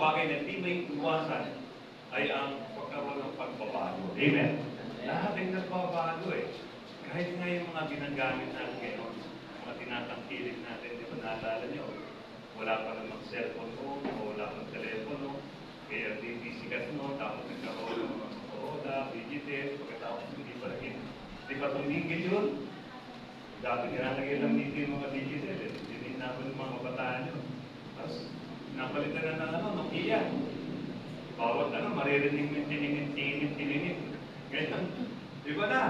bagay na hindi may iwasan ay ang pagkaroon ng pagbabago. Amen? Lahat ay nagbabago eh. Kahit nga yung mga ginagamit natin ngayon, mga tinatangkilik natin, di ba naalala nyo? Wala pa namang cellphone mo, wala pang telepono, kaya bisikas mo, tapos nagkaroon ng mga Corolla, Digitel, pagkatapos hindi pa rin. Di ba tumigil yun? Dati nilalagay lang dito yung mga Digitel eh. Hindi naman yung mga kabataan yun. Tapos, napalitan na ng Nokia. Bawat maririnig mo yung tiningin. Ganyan. Di ba na?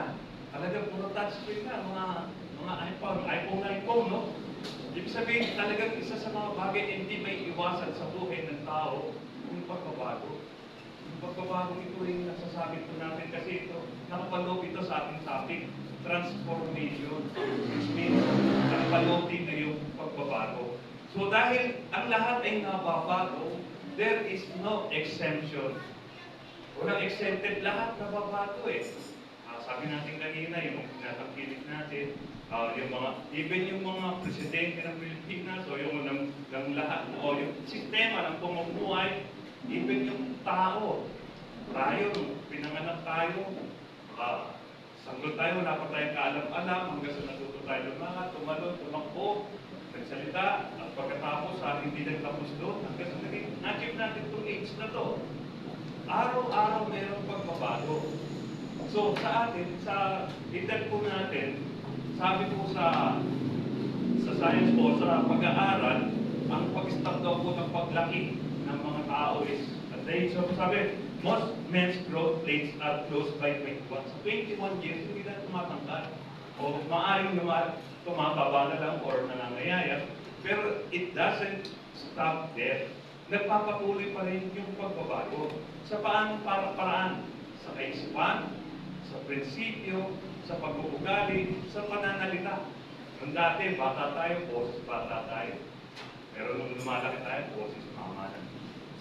Talagang puro touchscreen na, mga iPhone, no? Ibig sabihin, talagang isa sa mga bagay na hindi may iwasan sa buhay ng tao, yung pagbabago. Yung pagbabago ito yung nasasabi po natin kasi ito, nakapaloob ito sa ating topic, transformation. Which means, nakapaloob din na yung pagbabago. So dahil ang lahat ay nababago, there is no exemption. Walang exempted, lahat nababago eh. Sabi natin kanina, yung tinatangkilik natin, even yung mga presidente ng Pilipinas, o yung ng lahat, o yung sistema ng pamumuhay, even yung tao, tayo, pinanganak tayo, sanggol tayo, wala pa tayong kaalam-alam, hanggang sa natuto tayo lumangat, tumalon, tumakbo, nagsalita, at pagkatapos sa ating hindi nagtapos doon, hanggang sa nag-achieve natin itong age na to. Araw-araw mayroong pagbabago. So sa atin, sa edad po natin, sabi po sa science po, sa pag-aaral, ang pag-stop daw po ng paglaki ng mga tao is at the age of, sabi, most men's growth rates are close by 21. So 21 years, hindi na tumatangkad. O maaaring tumataba na lang or nanangayaya. Pero it doesn't stop there. Nagpapatuloy pa rin yung pagbabago. Sa paraan, sa kaisipan, sa prinsipyo, sa pag-uugali, sa pananalita. Nung dati, bata tayo, boses bata tayo. Pero nung lumalaki tayo, boses mama na.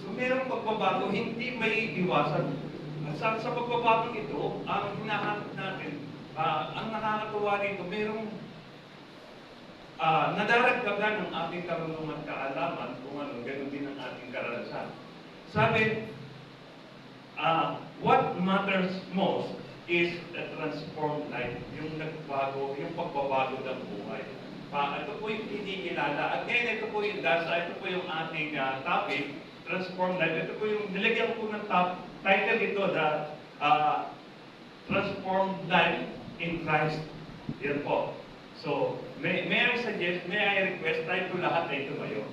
So mayroong pagbabago, hindi may iwasan. At sa pagbabagong ito, ang hinahanap natin, ang nakakatuwa dito, mayroong nadaragdagan ng ating karunungan at kaalaman kung ano, ganoon din ang ating karanasan. Sabi, what matters most is a transformed life, yung nagbago, yung pagbabago ng buhay. Ito po yung kinikilala. Again, ito po yung dasa, ito po yung ating topic, transformed life. Ito po yung nilagyan ko ng title ito, the transformed life in Christ. Yan po. So, may I suggest, may I request, tayo po lahat ay tumayo.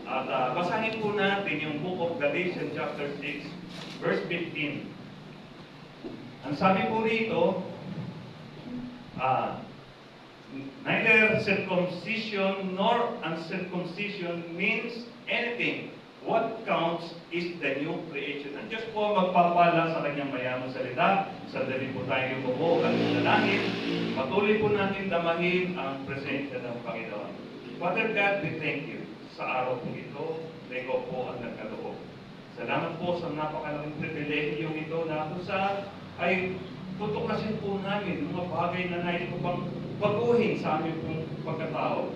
At basahin po natin yung Book of Galatians chapter 6, verse 15. Ang sabi po rito, neither circumcision nor uncircumcision means anything. What counts is the new creation. Ang Diyos po magpapala sa kanyang mayamang salita. Sandali po tayo umupo at manalangin. Patuloy po natin damahin ang presensya ng Panginoon. Father God, we thank you sa araw po ito na ikaw po ang nagkaloob. Salamat po sa napakalaking pribilehyo ito na kung sa ay tutuklasin po namin mga bagay na nais po bang baguhin sa aming pong pagkatao.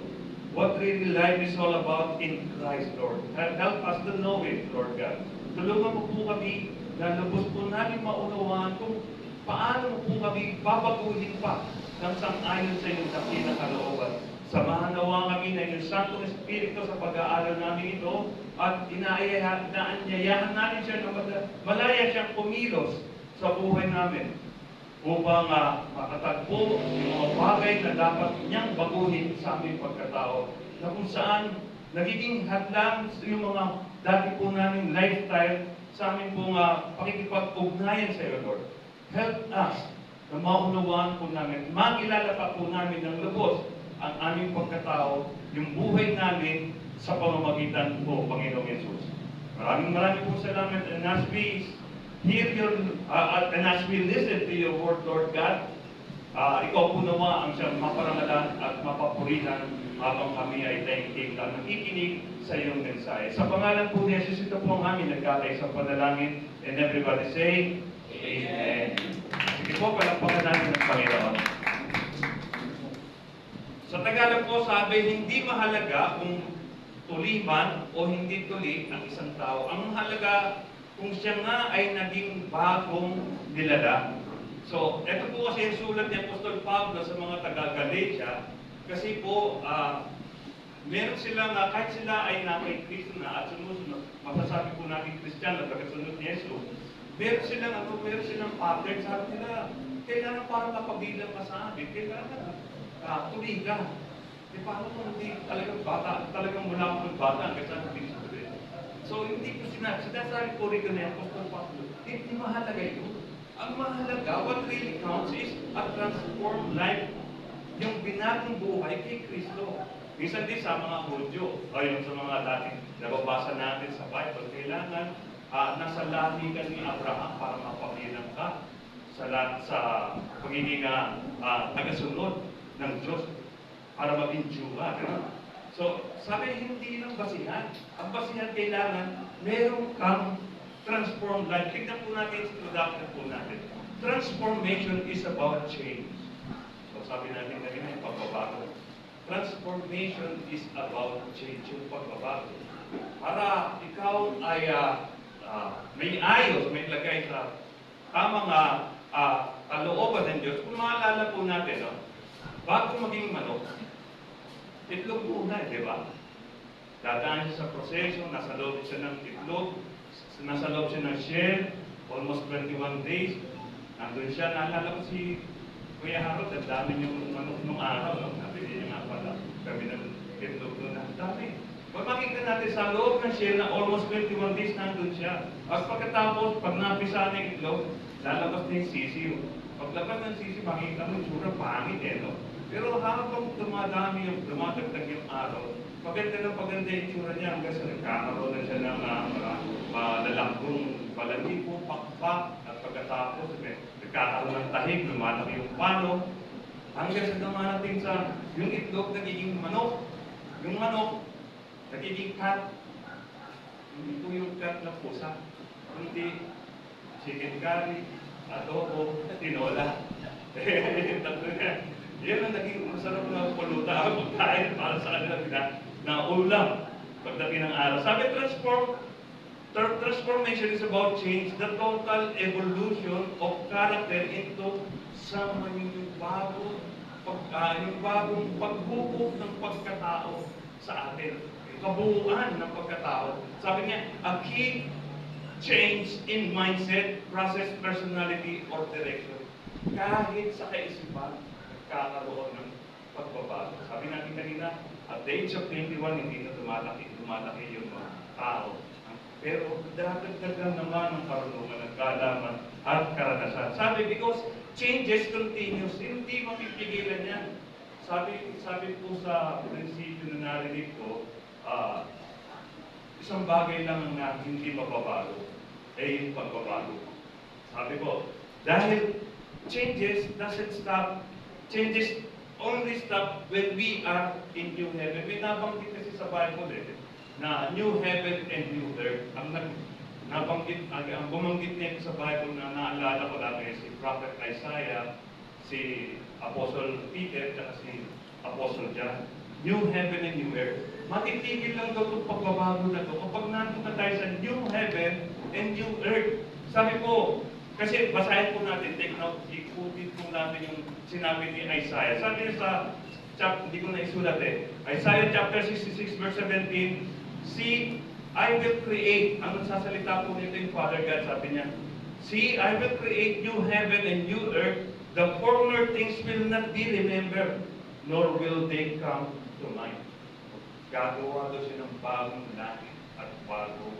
What really life is all about in Christ, Lord. Help us to know it, Lord God. Tulungan mo po kami na lubos po namin maunawaan kung paano mo po kami babaguhin pa ng sang-ayon sa iyong dakilang kalooban. Samahan nawa kami ng iyong Santong Espiritu sa pag-aaral namin ito at inaanyayahan namin siya na malaya siyang kumilos sa buhay namin upang makatagpo yung mga bagay na dapat niyang baguhin sa aming pagkatao na kung saan nagiging hadlang yung mga dati po namin lifestyle sa aming pong pakikipag-ugnayan sa iyo, Lord. Help us na maunawaan po namin, makilala pa po namin ng lubos ang aming pagkatao, yung buhay namin sa pamamagitan po, Panginoong Yesus. Maraming po salamat, and as we hear your, and as we listen to your word, Lord God, ikaw po nawa ang siyang maparangalan at mapapurihan habang kami ay thankful at nakikinig sa iyong mensahe. Sa pangalan po ni Jesus, ito po ang aming nagkakay sa panalangin, and everybody say, Amen. Sige po, palakpakan natin ng Panginoon. Sa Tagalog po sabi, hindi mahalaga kung tuli man o hindi tuli ang isang tao. Ang mahalaga kung siya nga ay naging bagong nilalang. So, ito po kasi yung sulat ni Apostol Pablo sa mga taga-Galatia, kasi po, meron silang, kahit sila ay nakay Kristo na at sumusunod, masasabi po natin Kristiyano, tagasunod ni Jesus, meron silang pattern, sabi nila, kailangan para mapabilang ka sa amin, kailangan tuli ka. E paano kung hindi talagang bata, talagang mula akong bata, kasi sabi ko so, hindi ko sinasabi po rin na Apostol Pablo, hindi mahalaga yun. Ang mahalaga, what really counts is a transformed life. Yung binagong buhay kay Kristo. Minsan din sa mga Hudyo, o yung sa mga dating nababasa natin sa Bible, kailangan nasa lahi ka ni Abraham para mapabilang ka sa pagiging tagasunod ng Diyos para maging Juwa. So, sabi, hindi lang basihan. Ang basihan kailangan, meron kang transformed life. Tignan po natin sa introduction po natin. Transformation is about change. So, sabi natin kanina, yung pagbabago. Transformation is about change, yung pagbabago. Para ikaw ay may ayos, may lagay sa tamang kalooban ng Diyos. Kung maalala po natin, no? Bago maging manok, itlog muna, di ba? Dadaan siya sa proseso, nasa loob siya ng itlog, nasa loob siya ng shell, almost 21 days. Nandun siya, naalala ko si Kuya Harold, ang dami niyong manok nung araw, no? Sabi niya nga pala, kami ng itlog nun, ang dami. Pag makikita natin sa loob ng shell na almost 21 days nandun siya. At pagkatapos, pag napisa na yung itlog, lalabas na yung sisiw. Paglabas ng sisiw, makikita mo yung sura, pangit no? Pero habang dumadami yung dumadagdag yung araw, paganda yung tsura niya hanggang sa nagkakaroon na siya ng malalakbong balahibo, pakpak, at pagkatapos nagkakaroon ng tahig, lumalaki yung pano, hanggang sa dumarating sa yung itlog nagiging manok, yung manok nagiging cat, hindi po yung cat na pusa, kundi chicken curry, adobo, tinola. Tatlo yan. Yan ang naging masarap na pulutan ang pagkain para sa kanila na ulam pagdating ng araw. Sabi, transformation is about change, the total evolution of character into someone yung bagong paghubog ng pagkatao sa atin. Yung kabuuan ng pagkatao. Sabi niya, a key change in mindset, process, personality, or direction. Kahit sa kaisipan, kakaroon ng pagbabago. Sabi natin kanina, at the age of 21, hindi na lumalaki yung mga tao. Pero dadagdagan naman ang karunungan ng kaalaman at karanasan. Sabi, because changes continues, hindi mapipigilan yan. Sabi po sa prinsipyo na narinig ko, isang bagay lang na hindi mababago, ay yung pagbabago. Sabi ko, dahil changes only stop when we are in new heaven. May nabanggit kasi sa Bible na new heaven and new earth. Ang bumanggit niya sa Bible na naalala ko lagi si Prophet Isaiah, si Apostle Peter, at si Apostle John. New heaven and new earth. Matitigil lang daw itong pagbabago na ito kapag nandun na tayo sa new heaven and new earth. Sabi ko, kasi basahin po natin, take note, ikutin po natin yung sinabi ni Isaiah. Sabi niya sa, hindi ko na isulat Isaiah chapter 66 verse 17, see, I will create, ang nagsasalita po nito yung Father God, sabi niya, see, I will create new heaven and new earth, the former things will not be remembered, nor will they come to mind. Gagawa daw siya ng bagong langit at bagong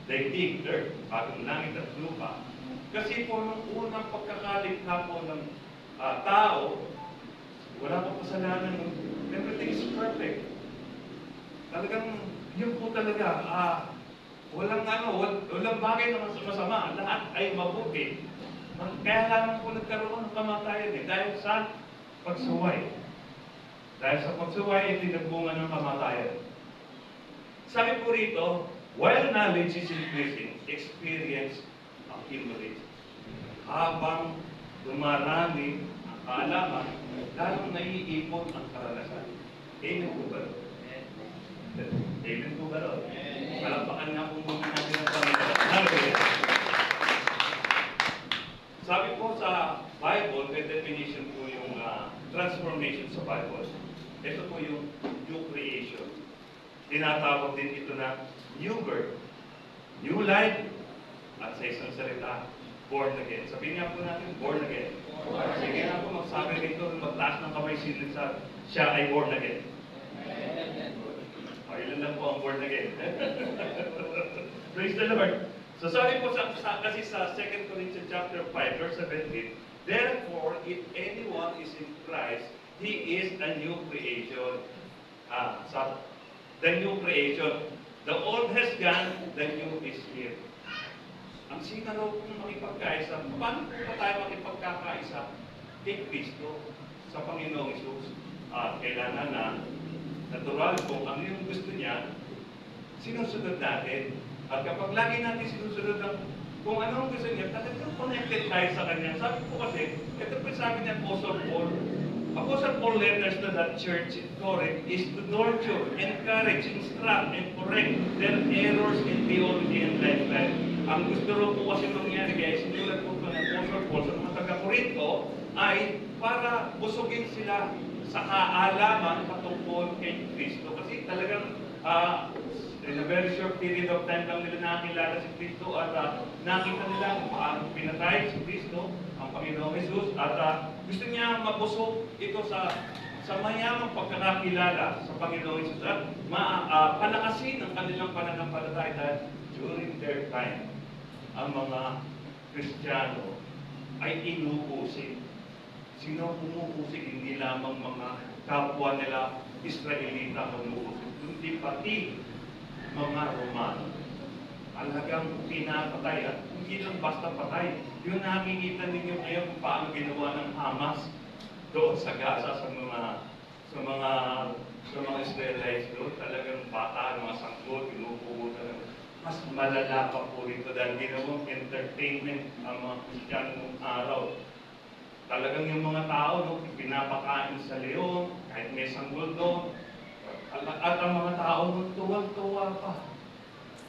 daigdig, earth, bagong langit at lupa. Kasi po nung unang pagkakalikha po ng tao, wala pang kasalanan, everything is perfect. Talagang, yun po talaga, walang bagay na masama, lahat ay mabuti. Kaya lamang po nagkaroon ng kamatayan dahil sa pagsuway. Dahil sa pagsuway, hindi nagbunga ng kamatayan. Sabi po rito, while knowledge is increasing, experience accumulates. Habang dumarami ang kaalaman, lalong naiipon ang karanasan. Amen po ba? Amen po ba? Palakpakan nga po muna natin ang Panginoon. Hallelujah. Sabi po sa Bible, may definition po yung transformation sa Bible. Ito po yung new creation. Tinatawag din ito na new birth, new life, at sa isang salita, born again. Sabihin nga po natin, born again. Sige nga po, magsabi rito, magtaas ng kamay sino sa siya ay born again. Ilan lang po ang born again. Praise the Lord. So sabi po kasi sa 2 Corinthians chapter 5, verse 17, therefore, if anyone is in Christ, he is a new creation. The new creation. The old has gone, the new is here. Ang sinalo kung makipagkaisa, paano po ba tayo makipagkakaisa? Kay Kristo, sa Panginoong Isus. Kailangan na natural kung ano yung gusto niya, sinusunod natin. At kapag lagi natin sinusunod kung ano ang gusto niya, talagang connected tayo sa Kanya. Sabi po kasi, ito po sabi ni Apostle Paul. Apostle Paul letters to that church in Corinth is to nurture, encourage, instruct, and correct their errors in theology and lifestyle. Ang gusto rin po kasi mangyari, guys, sinulat po ito ng Apostle Paul sa mga taga-Corinto ay para busugin sila sa kaalaman patungkol kay Kristo. Kasi talagang in a very short period of time lang nila nakakilala si Kristo at nakita nila kung paano pinatay si Kristo, ang Panginoong Jesus, at gusto niya mabusog ito sa mayamang pagkakakilala sa Panginoong Jesus at palakasin ang kanilang pananampalataya dahil during their time, ang mga Kristiyano ay inuusig. Sino umuusig? Hindi lamang mga kapwa nila Israelita umuusig, kundi pati mga Romano. Talagang pinapatay at hindi lang basta patay. Yung nakikita ninyo ngayon kung paano ginawa ng Hamas doon sa Gaza sa mga Israelites doon, talagang bata, mga sanggol, pinupugutan. Mas malala pa po rito dahil ginawang entertainment ang mga Kristiyano ng araw. Talagang yung mga tao, pinapakain sa leon, kahit may sanggol doon. At ang mga tao, tuwang-tuwa pa.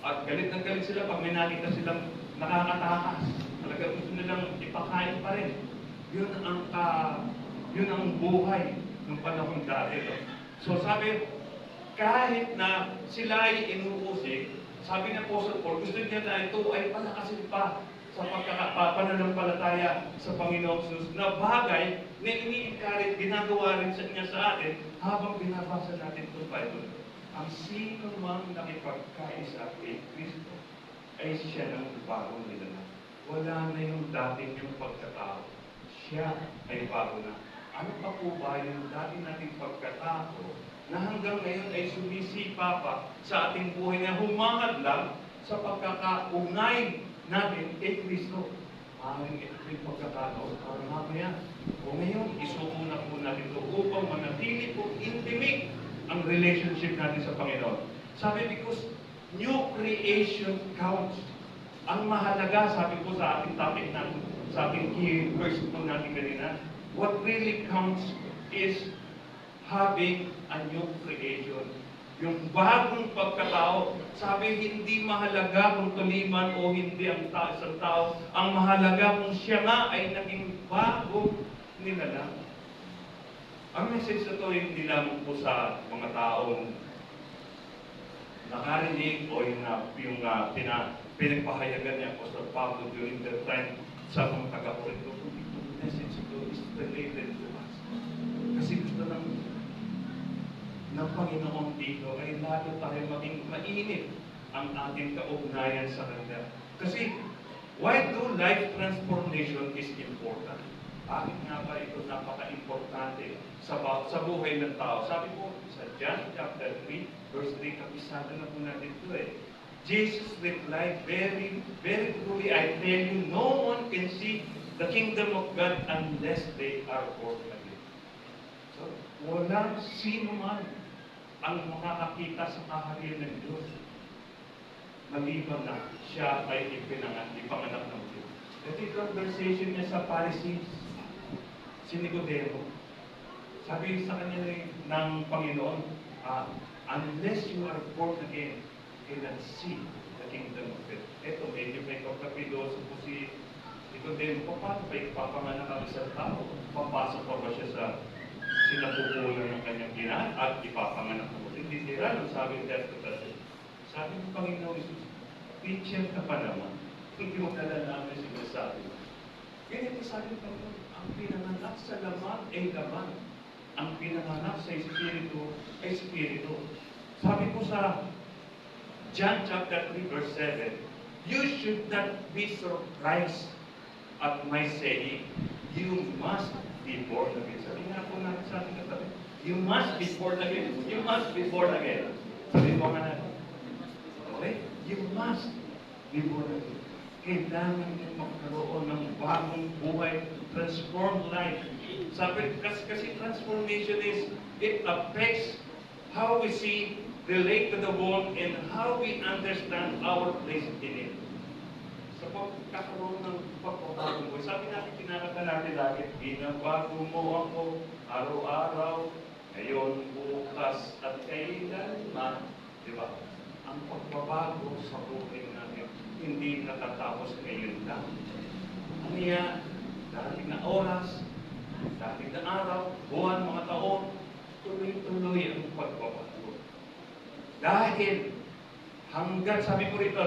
At galit na galit sila pag may nakita silang nakakatakas. Talagang gusto nilang ipakain pa rin. Yun ang buhay ng panahon dati. So sabi, kahit na sila ay inuusig, sabi ng Apostle Paul, gusto niya na ito ay palakasin pa sa pananampalataya sa Panginoong Jesus na bagay na ini-encourage, ginagawa rin niya sa atin habang binabasa natin itong Bible. Ang sino mang nakipagkaisa kay Kristo ay siya ng bagong nilalang. Wala na yung dati niyong pagkatao. Siya ay bago na. Ano pa po ba yung dati nating pagkatao na hanggang ngayon ay sumisipa pa sa ating buhay na humangad lang sa pagkakaugnay natin kay Kristo. Maraming ito yung pagkakataon para mamaya o ngayon isuko na po natin ito upang manatili po intimate ang relationship natin sa Panginoon. Sabi, because new creation counts. Ang mahalaga, sabi po sa ating topic natin, sa ating key verse po natin kanina, what really counts is having a new creation. Yung bagong pagkatao, sabi, hindi mahalaga kung tuliman o hindi ang isang tao. Ang mahalaga kung siya nga ay naging bagong nilalang. Ang message na ito hindi lamang po sa mga taong nakarinig o yung pinagpahayagan niya Apostle Pablo during that time sa mga taga-Corinto. Itong message ito is related to us. Kasi gusto ng Panginoon dito ay lalo tayo maging mainit ang ating kaugnayan sa Kanya. Kasi, why do life transformation is important? Bakit nga ba ito napaka-importante sa buhay ng tao? Sabi po sa John chapter 3, verse 3, kapisada na po natin ito Jesus replied, very, very truly, I tell you, no one can see the kingdom of God unless they are born again. So, walang sino man ang makakakita sa kaharian ng Diyos maliban na siya ay ipanganak ng Diyos. Ito yung conversation niya sa Pharisees, si Nicodemo. Sabi sa kanya ng Panginoon, unless you are born again, you cannot see the kingdom of God. Ito, medyo may kapidoso po si Nicodemo. Paano ba ipapanganak ang isang tao? Papasok pa ba siya sa sinapupunan ng kanyang ina at ipapanganak mo? Hindi sila, nung sabi ni Dr. Tassi, sabi ng Panginoon Jesus, teacher ka pa naman. Hindi mo nalalaman sinasabi. Ganito sabi ng Panginoon, ang pinanganak sa laman ay laman. Ang pinanganak sa Espiritu ay Espiritu. Sabi ko sa John chapter 3 verse 7, you should not be surprised at my saying, you must be born again. Sabi nga po natin sa ating katabi, you must be born again. You must be born again. Sabi mo nga natin, okay? You must be born again. Kailangan nyo magkaroon ng bagong buhay, transformed life. Sabi, kasi transformation is, it affects how we see, relate to the world, and how we understand our place in it. Sa pagkakaroon ng pagpapagong buhay, sabi natin, kinakanta natin lagi, binabago mo ako araw-araw, ngayon, bukas, at kailanman. Di ba? Ang pagbabago sa buhay natin, hindi natatapos ngayon lang. Ano yan? Dahil na oras, dahil na araw, buwan, mga taon, tuloy-tuloy ang pagbabago. Dahil hanggang, sabi ko rito,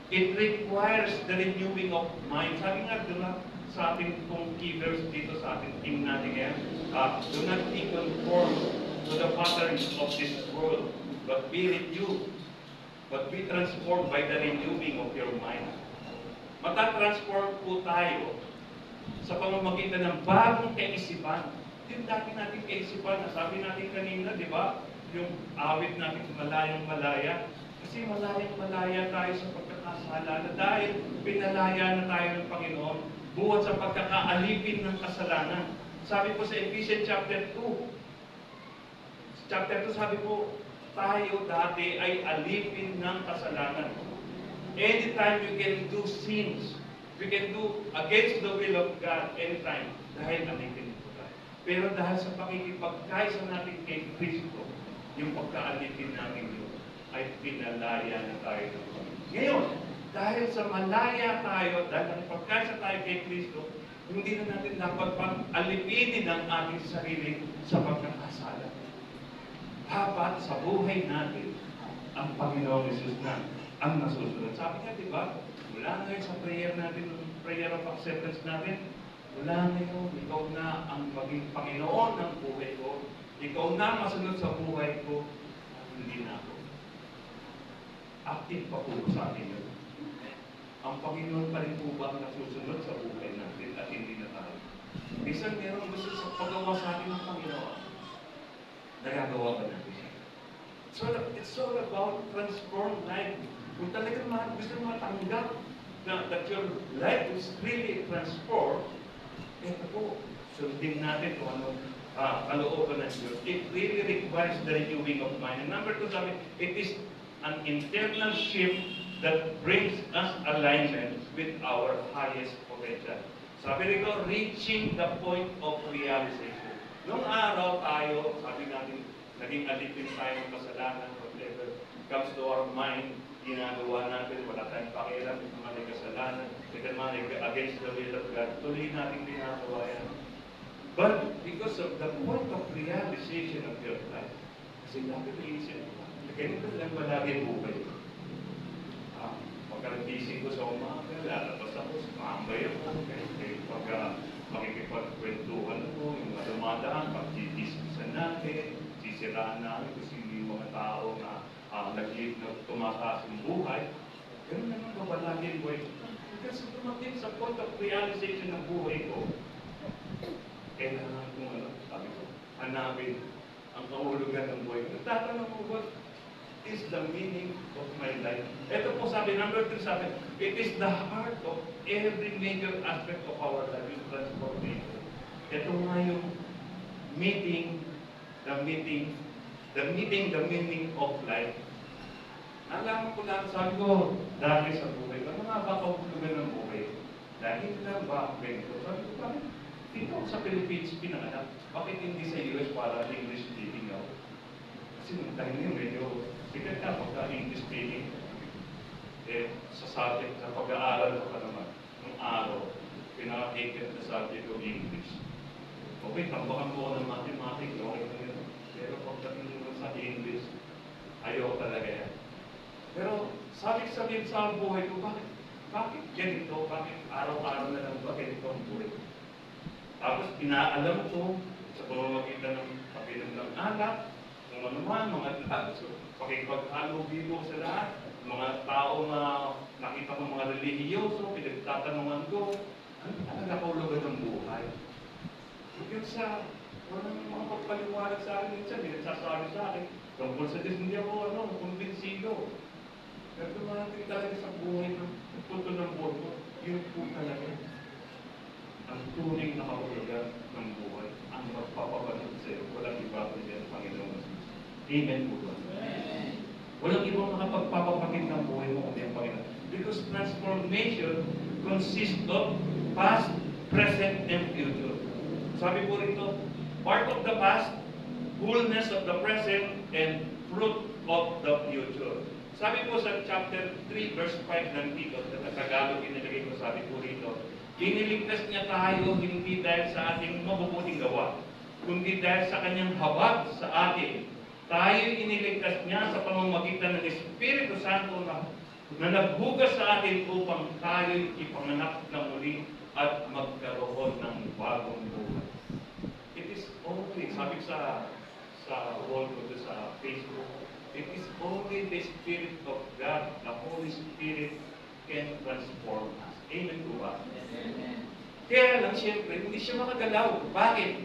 it requires the renewing of mind. Sabi nga doon sa ating kung key verse dito sa ating team natin ngayon, do not be conformed to the patterns of this world, but be renewed, but be transformed by the renewing of your mind. Matatransform po tayo sa pamamagitan ng bagong kaisipan. Yung dati natin kaisipan, sabi natin kanina, di ba? Yung awit natin, malayang-malaya. Kasi malayang-malaya tayo sa pagkakasala na dahil pinalaya na tayo ng Panginoon buhat sa pagkakaalipin ng kasalanan. Sabi po sa Ephesians chapter 2, sabi po, tayo dati ay alipin ng kasalanan. Anytime you can do sins, we can do against the will of God anytime dahil alipin po tayo. Pero dahil sa pakikipagkaisa natin kay Kristo, yung pagkaalipin natin yun, ay pinalaya na tayo ng Panginoon. Ngayon, dahil sa malaya tayo, dahil ang pagkaisa tayo kay Kristo, hindi na natin dapat pang-alipinin ang ating sarili sa pagkakasala. Dapat sa buhay natin, ang Panginoong Jesus na ang nasusunod. Sabi nga, di ba? Mula ngayon sa prayer natin, prayer of acceptance natin, mula ngayon, ikaw na ang maging Panginoon ng buhay ko. Ikaw na masunod sa buhay ko. Hindi na ako. Active pa po sa atin yun. Ang Panginoon pa rin po ba ang nasusunod sa buhay natin at hindi na tayo? Isang meron gusto sa paggawa sa atin ng Panginoon. Nagagawa ba natin siya? So, it's all about transformed life. Kung talagang gusto mo matanggap that your life is really transformed, ito po, sundin natin kung ano kalooban ng Diyos. It really requires the renewing of mind. And number 2, sabi, it is an internal shift that brings us alignment with our highest potential. Sabi rito, reaching the point of realization. Noong araw tayo, sabi natin, naging alipin tayo ng kasalanan, whatever comes to our mind, ginagawa natin, wala tayong pakialam, ito man ay kasalanan, ito man ay against the will of God, tuloy natin ginagawa yan. But because of the point of realization of your life, kasi dapat iisip mo, ganito lang palagi buhay. Pagkagising ko sa umaga, lalabas ako, sumambay ako, pag makikipagkwentuhan ako, yung dumadaan, pag-discusan natin, sisiraan namin kasi yung mga tao na tumataas yung buhay. Ganun naman ba palagi yung buhay? Kasi dumating sa point of realization ng buhay ko, kailangan kong sabi ko, hanapin ang kahulugan ng buhay ko. Nagtatanong mo, what is the meaning of my life? Ito po sabi, number 3 sabi, it is the heart of every major aspect of our life, yung transformation. Ito nga yung the meaning of life. Alam ko lang, sabi ko, dahil sa buhay, ano nga ba kahulugan ng buhay? Dahil lang ba ang kwento? Sabi ko, dito ako sa Philippines pinanganak. Bakit hindi sa US para English speaking ako? Kasi nung time yun, medyo sikat na pagka English speaking. Eh, sa subject, sa pag-aaral ko pa naman, nung araw, pinaka-hated na subject ko English. Okay, tambakan mo ko ng mathematics, okay na yun. Pero pagdating mo sa English, ayaw talaga yan. Pero sabi sa buhay ko, bakit ganito? Bakit araw-araw na lang ba ganito ang buhay ko? Tapos inaalam ko sa pamamagitan ng pag-inom ng alak, kung ano man, mga lahat. So, pakipaghalo dito sa lahat, mga tao na nakita ko mga relihiyoso, pinagtatanungan ko, ano talaga kaulugan ng buhay? Yung sa, walang mga pagpaliwanag sa akin minsan, may nagsasabi sa akin, tungkol sa Diyos, hindi ako, kumbinsido. Pero dumating talaga sa buhay ng punto ng buhay ko, yun po talaga ang tunay na kaulugan ng buhay, ang magpapabanod sa iyo. Walang iba kundi ang Panginoon Jesus. Amen po ba? Walang ibang makapagpapapakit ng buhay mo kundi ang Panginoon. Because transformation consists of past, present, and future. Sabi po rito, part of the past, fullness of the present, and fruit of the future. Sabi po sa chapter 3, verse 5 ng Tito, na Tagalog inilagay ko, sabi po rito, iniligtas niya tayo hindi dahil sa ating mabubuting gawa, kundi dahil sa kanyang habag sa atin. Tayo iniligtas niya sa pamamagitan ng Espiritu Santo na naghugas sa atin upang tayo ipanganak na muli at magkaroon ng bagong buhay. It is only, sabi sa wall ko sa Facebook, it is only the Spirit of God, the Holy Spirit, can transform us. Amen po ba? Amen. Kaya lang, siyempre, hindi siya makagalaw. Bakit?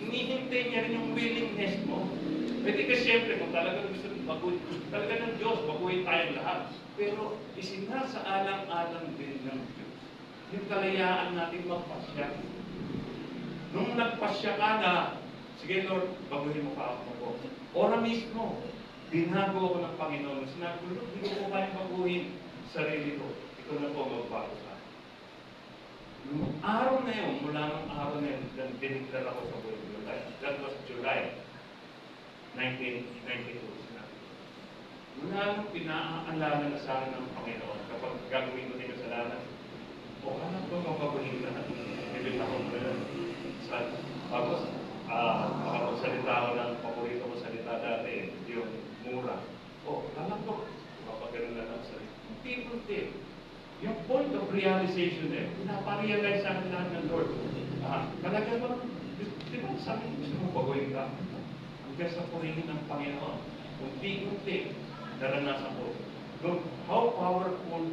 Hinihintay niya rin yung willingness mo. Pwede ka siyempre, kung talagang gusto talaga ng Diyos, baguhin tayong lahat. Pero isinasaalang-alang din ng Diyos. Yung kalayaan natin magpasya. Nung nagpasya ka na, sige Lord, baguhin mo pa ako. Ora mismo, binago ako ng Panginoon. Sinabi ko, Lord, hindi ko kayang baguhin sarili ko. Ito na po magbago sa akin. Nung araw na yun, mula nung araw na yun, diniglar ako sa buhay ko. That was July 1992. Mula nung pinaalala na sa akin ng Panginoon, kapag gagawin ko din kasalanan, alam ko mapaguhin na nabit ako tapos, makapagsalita ako ng paborito ko salita dati, yung mura. Alam ko, mapagano'n na lang salita. Unti-unti. Yung point of realization pinaparealize sa akin lahat ng Lord. Talaga ba, di ba sabi ko, gusto mo baguhin ka? Hanggang sa purihin ng Panginoon. Unti-unti, naranasan ko. Look, how powerful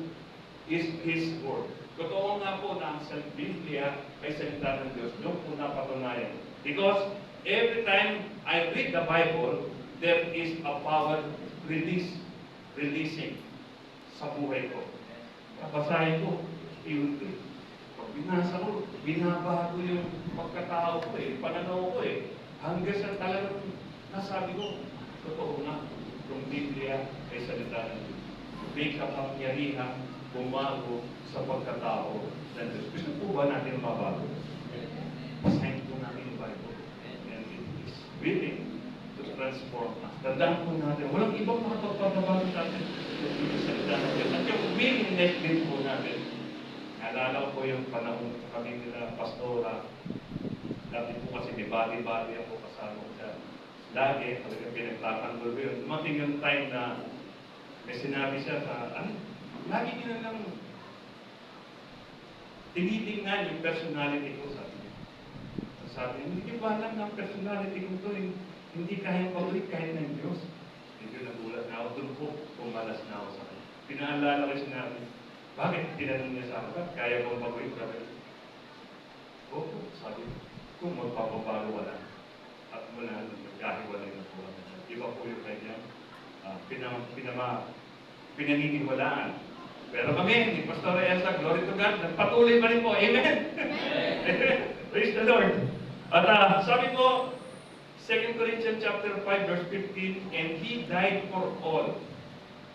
is His Word. Totoo nga po na ang Biblia ay salita ng Diyos. Doon po napatunayan. Because every time I read the Bible, there is a power releasing sa buhay ko. Kabasahin ko, unti-unti. Pag binasa ko, binabago yung pagkatao ko pananaw ko Hanggang sa talagang nasabi ko, totoo na, yung Biblia ay salita ng Diyos. May kapangyarihan bumago sa pagkatao ng Diyos. Gusto po ba natin mabago? Basahin po natin yung Bible. And it is willing to transform us. Tandaan po natin, walang ibang makapagpabago sa atin sa salita ng Diyos. At yung willingness din po natin. Naalala ko po yung panahon kami nila Pastora. Dati po kasi may body-body ako kasama ko siya. Lagi, talagang pinagtatanggol ko yun. Dumating yung time na may sinabi siya sa, lagi niya lang tinitingnan yung personality ko, sabi niya. Sabi niya, hindi ba alam ng personality ko to, hindi kayang pagulit kahit ng Diyos. Hindi nagulat na ako, doon po, pumalas na ako sa kanya. Pinaalala ko sinabi, bakit tinanong niya sa akin, kaya bang pagulit? Sabi niya, opo, sabi niya, kung magpapabago ka na, at mula nagkahiwalay na po. Iba po yung kanyang pinaniniwalaan. Pero kami, ni Pastor Elsa, glory to God, nagpatuloy pa rin po. Amen? Praise the Lord. At sabi po, 2 Corinthians chapter 5, verse 15, and He died for all,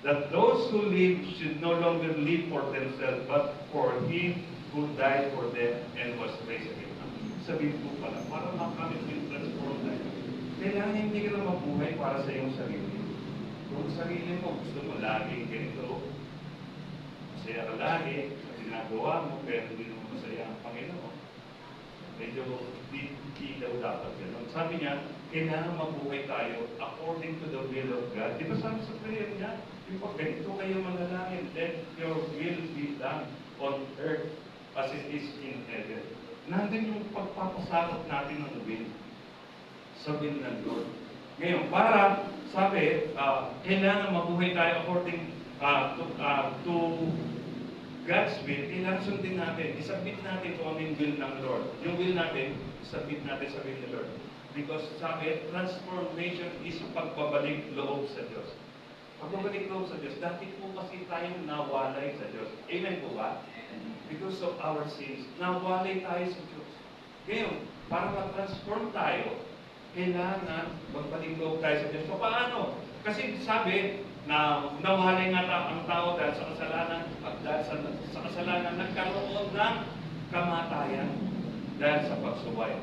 that those who live should no longer live for themselves, but for Him who died for them and was raised again. Ang sabihin ko pala, para makamit yung transform tayo, kailangan hindi ka na mabuhay para sa iyong sarili. Kung sarili mo, gusto mo laging ganito, masaya ka lagi sa ginagawa mo, pero hindi mo masaya ang Panginoon. Medyo di daw dapat gano'n. Sabi niya, kailangan mabuhay tayo according to the will of God. Di ba sabi sa prayer niya, yung pag ganito kayo manalangin, let your will be done on earth as it is in heaven. Nandun yung pagpapasakot natin ng will sa will ng Lord. Ngayon, para, sabi, kailangan mabuhay tayo according to God's will, kailangan sundin natin, isubmit natin kung ano yung will ng Lord. Yung will natin, isubmit natin sa will ng Lord. Because sabi, transformation is pagbabalik loob sa Diyos. Pagbabalik loob sa Diyos, dati po kasi tayong nawalay sa Diyos. Amen po ba? Because of our sins, nawalay tayo sa Diyos. Ngayon, para ma-transform tayo, kailangan magbalik loob tayo sa Diyos. So, paano? Kasi sabi, na nawalay nga ang tao dahil sa kasalanan at dahil sa kasalanan nagkaroon ng kamatayan dahil sa pagsuway.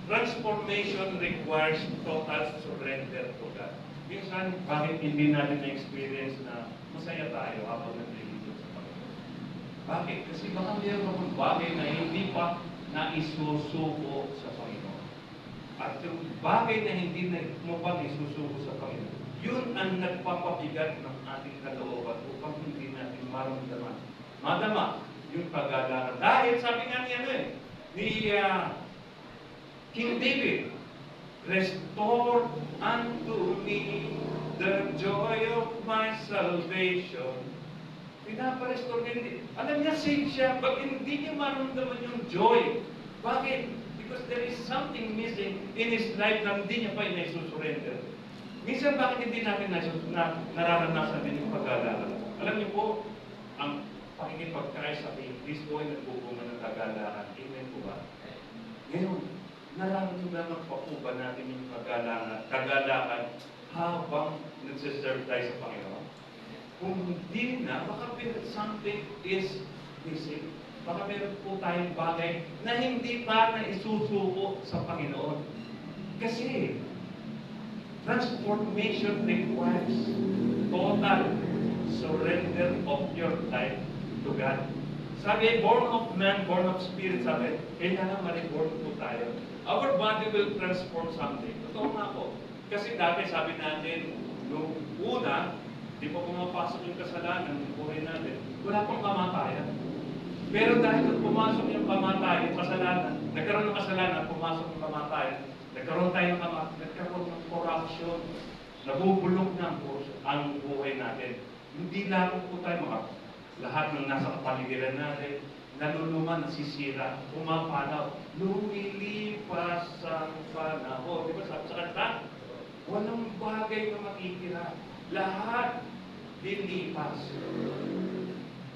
Transformation requires total surrender to God. Minsan, bakit hindi natin na-experience na masaya tayo habang naglilingkod sa Panginoon? Bakit? Kasi baka mayroon akong bagay na hindi pa naisusuko sa Panginoon. At yung bagay na hindi mo pa naisusuko sa Panginoon, yun ang nagpapabigat ng ating kalooban upang hindi natin maramdaman. Madama yung pag-alaran. Dahil sabi nga niya ni King David, restore unto me the joy of my salvation. Pinaparestore niya hindi. Alam niya, saved siya, but hindi niya maramdaman yung joy. Bakit? Because there is something missing in his life na hindi niya pa inaisurrender. Minsan, bakit hindi natin nararanasan din yung pag-alaran? Alam niyo po, ang pakikipagkaya sa Kristo ay nagbubunga ng kagalaran. Amen po ba? Ngayon, nararamdaman pa po ba natin yung kagalaran habang nagsiserve tayo sa Panginoon? Kung hindi na, baka something is missing. Baka meron po tayong bagay na hindi pa na isusuko sa Panginoon. Kasi, transformation requires total surrender of your life to God. Sabi, born of man, born of spirit, sabi, kailangan ma-reborn po tayo. Our body will transform someday. Totoo nga po. Kasi dati sabi natin, nung una, di pa pumapasok yung kasalanan ng buhay natin, wala pang kamatayan. Pero dahil nung pumasok yung kamatayan, yung kasalanan, nagkaroon ng kasalanan, pumasok yung kamatayan, nagkaroon ng corruption, nabubulok na ang buhay natin. Hindi lang po tayo lahat ng nasa kapaligiran natin, naluluman, nasisira, pumapanaw, lumilipas ang panahon. Di ba sabi sa kanta? Walang bagay na makikira. Lahat lilipas.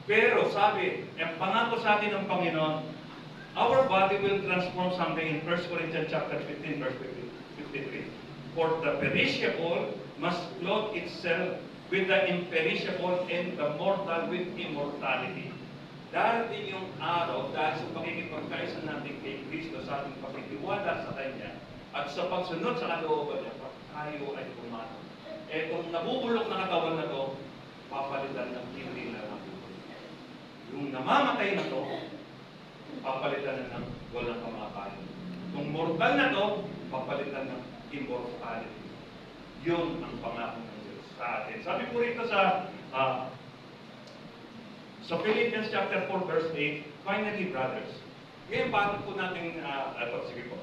Pero sabi, ang pangako sa atin ng Panginoon, our body will transform someday in 1 Corinthians chapter 15, verse 53. For the perishable must clothe itself with the imperishable and the mortal with immortality. Darating yung araw dahil sa pakikipagkaisa natin kay Kristo sa ating pakitiwala sa Kanya at sa pagsunod sa kalooban niya, tayo ay pumato. Etong nabubulok na katawan na to, papalitan ng hindi na nabubuhay. Yung namamatay na to, papalitan na ng walang kamakain. Kung mortal na to, papalitan ng immortality. Yun ang pangako ng Diyos sa atin. Sabi po rito sa Philippians chapter 4 verse 8, finally brothers. Ngayon, paano po natin, sige po.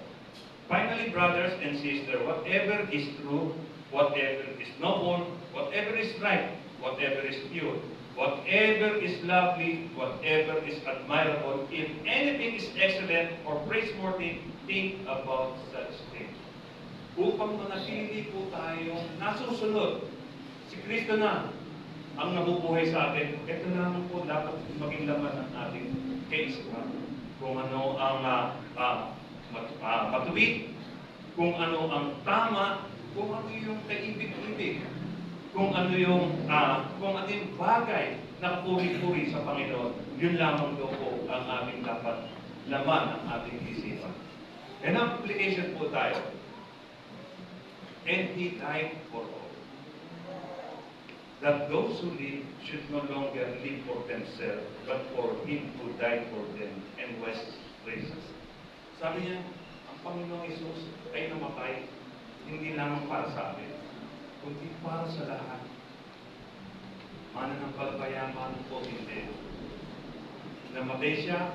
Finally brothers and sisters, whatever is true, whatever is noble, whatever is right, whatever is pure, whatever is lovely, whatever is admirable, if anything is excellent or praiseworthy, think about such things. Upang manatili po tayong nasusunod, si Kristo na ang nabubuhay sa atin, ito naman po dapat maging laman ng ating kaisipan. Kung ano ang matuwid, kung ano ang tama, kung ano yung kaibig-ibig, kung ano yung bagay na puri-puri sa Panginoon, yun lamang daw po ang aming dapat laman ng ating isipan. And application po tayo. And He died for all. That those who live should no longer live for themselves, but for Him who died for them and was raised. Sabi niya, ang Panginoong Isus ay namatay, hindi lamang para sa atin, kundi para sa lahat. Mananampalataya man o hindi. Namatay siya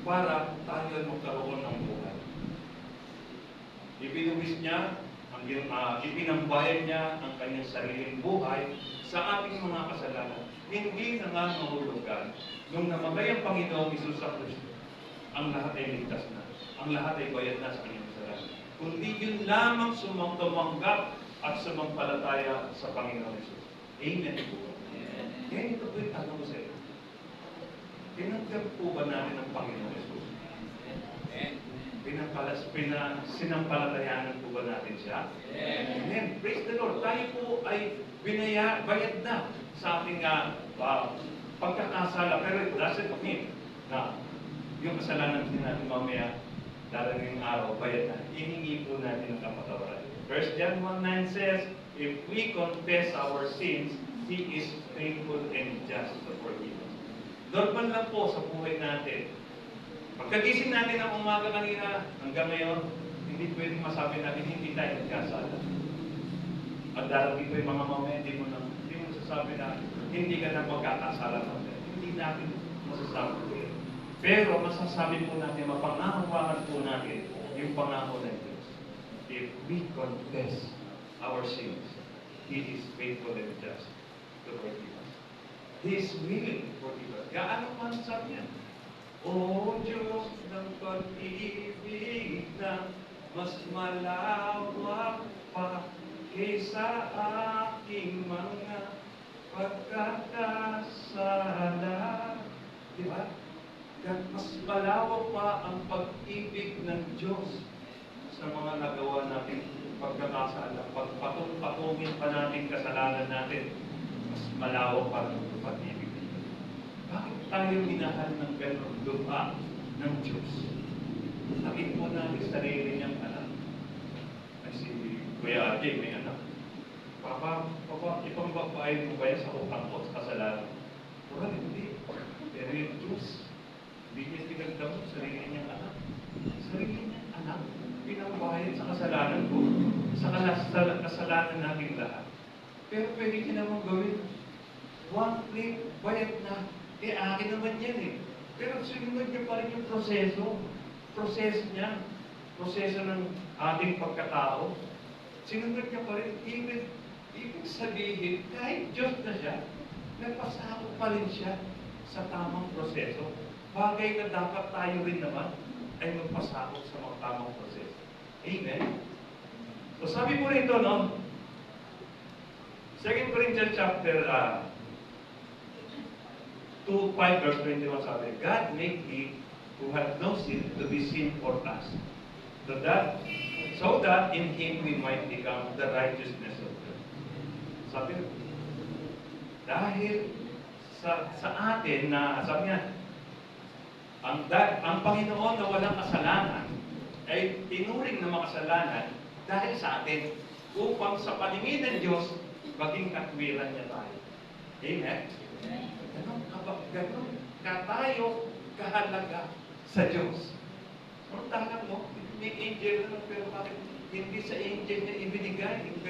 para tayo ay magkaroon ng buhay. Ibinuwis niya, ipinambayad niya ang kanyang sariling buhay sa ating mga kasalanan. Hindi na nga mahulugan. Nung namatay ang Panginoong Isus sa krus, ang lahat ay ligtas na. Ang lahat ay bayad na sa kanyang kasalanan. Kundi yun lamang tumanggap at sumampalataya sa Panginoong Isus. Amen po. Kaya ito po yung tanong ko sa iyo. Tinanggap po ba natin ang Panginoong Isus? Sinampalatayanan po ba natin siya? Amen. Praise the Lord. Tayo po ay bayad na sa ating pagkakasala. Pero it doesn't mean na yung kasalanan din natin mamaya darating araw, bayad na. Hihingi po natin ang kapatawaran. 1 John 1:9 says, if we confess our sins, He is faithful and just to forgive us. Normal lang po sa buhay natin. Pagkagising natin ng umaga kanina, hanggang ngayon, hindi pwedeng masabi natin hindi tayo nagkasala. At darating po yung mga mamaya, hindi mo sasabi na hindi ka na magkakasala mamaya. Hindi natin masasabi po yun. Pero masasabi po natin, mapangahawakan po natin yung pangako ng Diyos. If we confess our sins, He is faithful and just to forgive us. He is willing to forgive us. Gaano man sabi niya? O Diyos ng pag-ibig na mas malawak pa kaysa aking mga pagkakasala. Di ba? Mas malawak pa ang pag-ibig ng Diyos sa mga nagawa natin pagkakasala. Pagpatungin pa natin kasalanan natin, mas malawak pa ang pag-ibig. Bakit tayo minahal ng gano'ng lupa ng Diyos? Sabihin po natin sarili niyang anak. Ay si Kuya Ate, may anak. Papa, ipangbabae mo ba yan sa utang ko, sa kasalanan? Wala, hindi. Pero yung Diyos, hindi niya pinagdamot sarili niyang anak. Sarili niyang anak, pinambayad sa kasalanan ko, sa kasalanan natin lahat. Pero pwede niya naman gawin. One click, bayad na. Akin naman yan eh. Pero sinunod niya pa rin yung proseso. Proseso niya. Proseso ng ating pagkatao. Sinunod niya pa rin. Ibig sabihin, kahit Diyos na siya, nagpasakot pa rin siya sa tamang proseso. Bagay na dapat tayo rin naman ay magpasakot sa mga tamang proseso. Amen? So sabi po rito, no? 2 Corinthians chapter 2, 5 verse 21 sabi, God made Him who had no sin to be sin for us, so that in Him we might become the righteousness of God. Sabi, dahil sa atin na, sabi niya, ang Panginoon na walang kasalanan ay tinuring na makasalanan dahil sa atin upang sa paningin ng Diyos maging katwiran niya tayo. Amen? Ganon tayo kahalaga sa Diyos. Samantalang mo, may angel na, pero bakit hindi sa angel niya ibinigay yung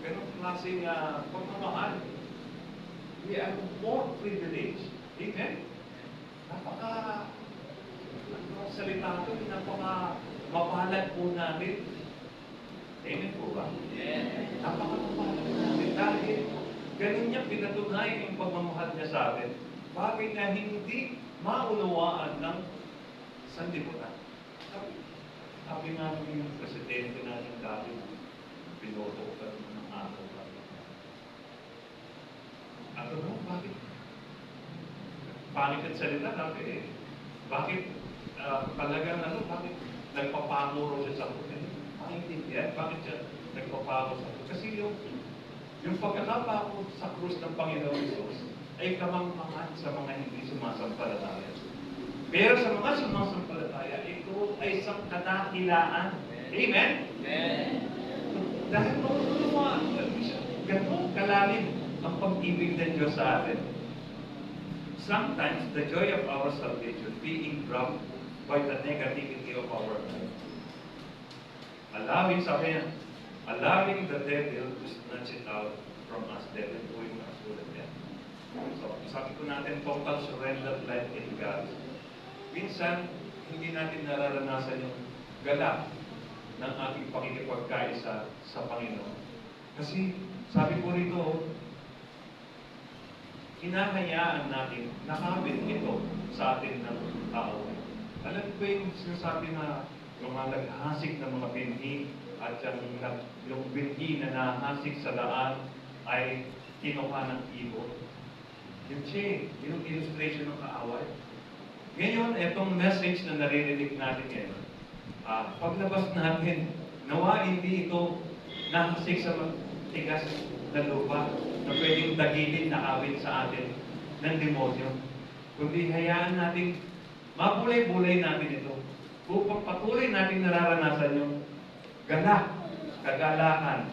ganong klaseng pagmamahal? We are more privileged. Amen? Salita ito, mapalad po natin. Amen po ba? Napakapalad natin dahil ganun niya pinatunayan yung pagmamahal niya sa atin. Bagay na hindi maunawaan ng sanlibutan. Sabi nga yung presidente natin dati, piloto ka ng araw. At ano, bakit? Pangit at salita natin eh. Bakit bakit nagpapanguro siya sa akin? Pakintindihan, bakit siya nagpapanguro sa akin? Kasi yung pagkakapako sa krus ng Panginoon Jesus ay kamangmangan sa mga hindi sumasampalataya. Pero sa mga sumasampalataya, ito ay isang kadakilaan. Amen? Amen. Dahil ganun kalalim ang pag-ibig ng Diyos sa atin. Sometimes, the joy of our salvation being dropped by the negativity of our life. Sabi niya, allowing the devil to snatch it out from us. Devil po yung nakasulat niya. So, sabi ko natin, total surrendered life in God. Minsan, hindi natin nararanasan yung galak ng ating pakikipagkaisa sa Panginoon. Kasi, sabi ko rito, hinahayaan natin nakabit ito sa atin ng tao. Alam ko yung sinasabi na lumalaghasik ng mga binhi at yung binhi na nahasik sa daan ay kinuha ng ibon. Yun siya, yung illustration ng kaaway. Ngayon, itong message na naririnig natin ngayon, paglabas natin, nawa hindi ito nahasik sa tigas na lupa na pwedeng dagilin na awit sa atin ng demonyo. Kundi hayaan natin, mabulay-bulay natin ito upang patuloy natin nararanasan yung galak, kagalakan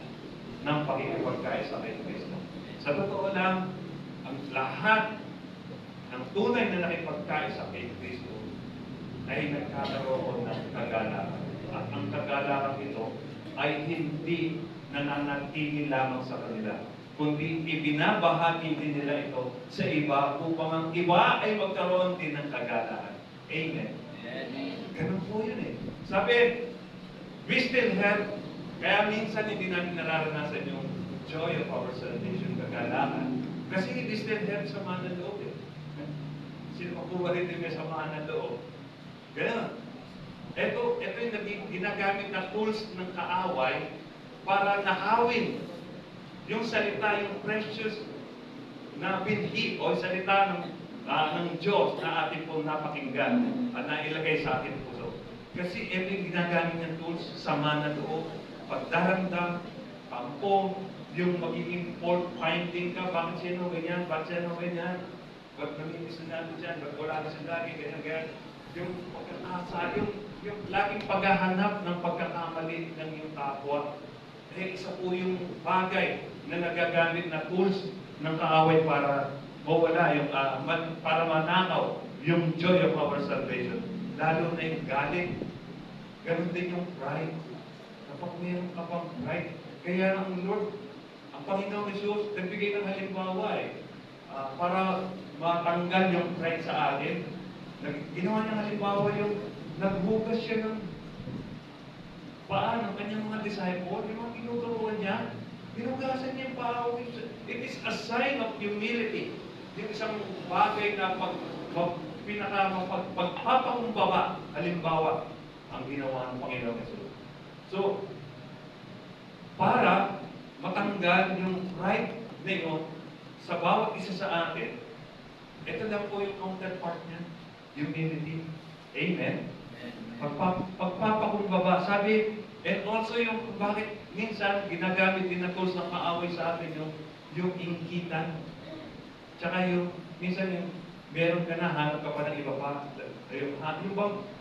ng pakikipagkaisa kay Kristo. Sa totoo lang, ang lahat ng tunay na nakipagkaisa kay Kristo ay nagkakaroon ng kagalakan. At ang kagalakan ito ay hindi nananatili lamang sa kanila, kundi ibinabahagi din nila ito sa iba upang ang iba ay magkaroon din ng kagalakan. Amen. Ganun po yun eh. Sabi, we still have, kaya minsan hindi namin nararanasan yung joy of our salvation, kagalakan. Kasi we still have samaan ng loob eh. Sino makuha rin din may samaan ng loob? Ganun. Ito yung ginagamit na tools ng kaaway para nakawin yung salita, yung precious na binhi o salita ng Diyos na ating pong napakinggan at nailagay sa ating puso. Kasi ito yung ginagamit ng tools, sama na loob, pagdaramdam, pampong, yung magiging fault finding ka, bakit sino ganyan, bakit sino ganyan, ba't naminis na natin dyan, ba't wala na siya lagi, ganyan. Yung pagkakasa, yung laging paghahanap ng pagkakamali ng iyong kapwa. Isa po yung bagay na nagagamit na tools ng kaaway para mawala yung, para manakaw yung joy of our salvation. Lalo na yung galit. Ganun din yung pride. Kapag mayroon ka pang pride, kaya ang Lord, ang Panginoong Jesus, nagbigay ng halimbawa para matanggal yung pride sa atin. Ginawa niya halimbawa yung naghugas siya ng paa ng kanyang mga disciple, yung mga tinuturuan niya, hinugasan niya yung paa. It is a sign of humility. Yung isang bagay na pagpapakumbaba, halimbawa, ang ginawa ng Panginoon Jesus. So, para matanggal yung pride na yun sa bawat isa sa atin, ito lang po yung counterpart niya, humility. Amen? Pagpapakumbaba. Sabi, and also yung bakit minsan ginagamit din na tools ng kaaway sa atin yung inggitan. Tsaka minsan yung meron ka na, hanap ka pa ng iba pa.